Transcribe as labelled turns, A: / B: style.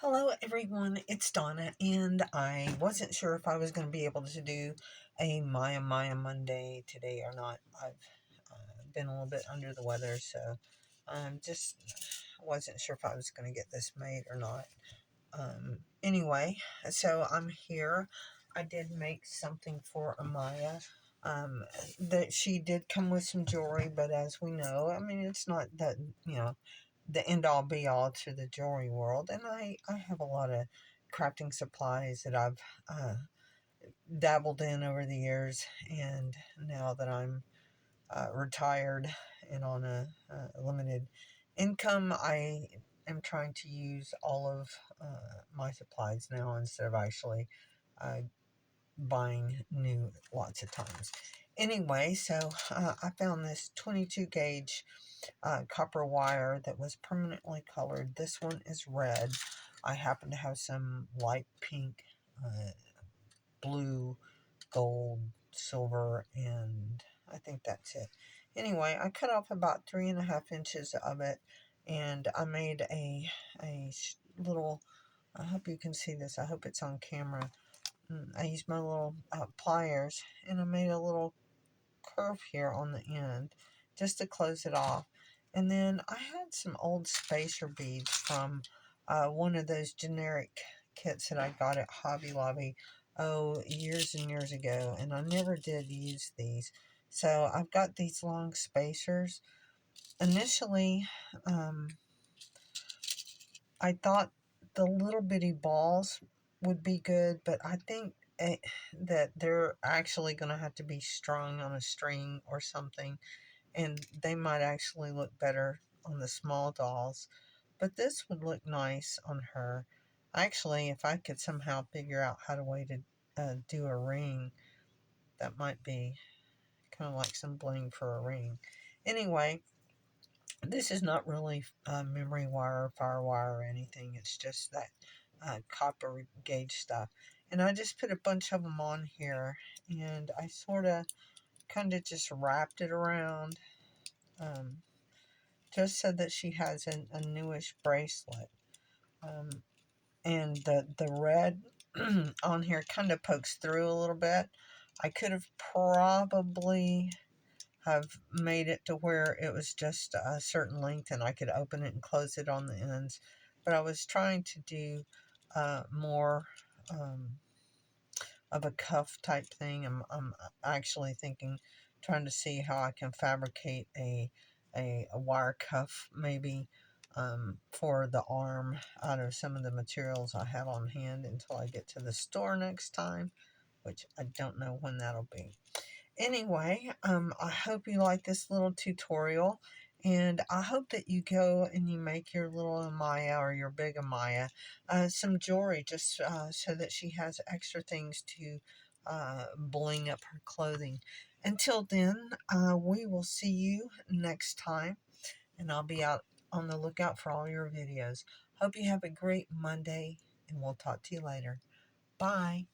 A: Hello everyone, it's Donna, and I wasn't sure if I was going to be able to do a Maya Monday today or not. I've been a little bit under the weather, so just wasn't sure if I was going to get this made or not. Anyway, so I'm here. I did make something for Amaya. That she did come with some jewelry, but as we know, I mean, it's not that, the end all be all to the jewelry world. And I have a lot of crafting supplies that I've dabbled in over the years. And now that I'm retired and on a limited income, I am trying to use all of my supplies now instead of actually uh, buying new lots of times. Anyway, so I found this 22 gauge copper wire that was permanently colored. This one is red. I happen to have some light pink, blue, gold, silver, and I think that's it. Anyway, I cut off about 3.5 inches of it, and I made a little. I hope you can see this. I hope it's on camera. I used my little pliers, and I made a little curve here on the end just to close it off. And then I had some old spacer beads from one of those generic kits that I got at Hobby Lobby, years and years ago, and I never did use these. So I've got these long spacers. Initially, um, I thought the little bitty balls would be good, but I think that they're actually going to have to be strung on a string or something, and they might actually look better on the small dolls. But this would look nice on her. Actually, if I could somehow figure out how to way to do a ring, that might be kind of like some bling for a ring. Anyway, this is not really memory wire or firewire or anything. It's just that copper gauge stuff. And I just put a bunch of them on here, and I sort of kind of just wrapped it around, um, just so that she has a newish bracelet. Um, and the red on here kind of pokes through a little bit. I could have probably have made it to where it was just a certain length and I could open it and close it on the ends. But I was trying to do more of a cuff type thing. I'm actually trying to see how I can fabricate a wire cuff maybe for the arm out of some of the materials I have on hand until I get to the store next time, which I don't know when that'll be. Anyway, I hope you like this little tutorial, and I hope that you go and you make your little Amaya or your big Amaya some jewelry just so that she has extra things to bling up her clothing. Until then, we will see you next time, and I'll be out on the lookout for all your videos. Hope you have a great Monday, and we'll talk to you later. Bye.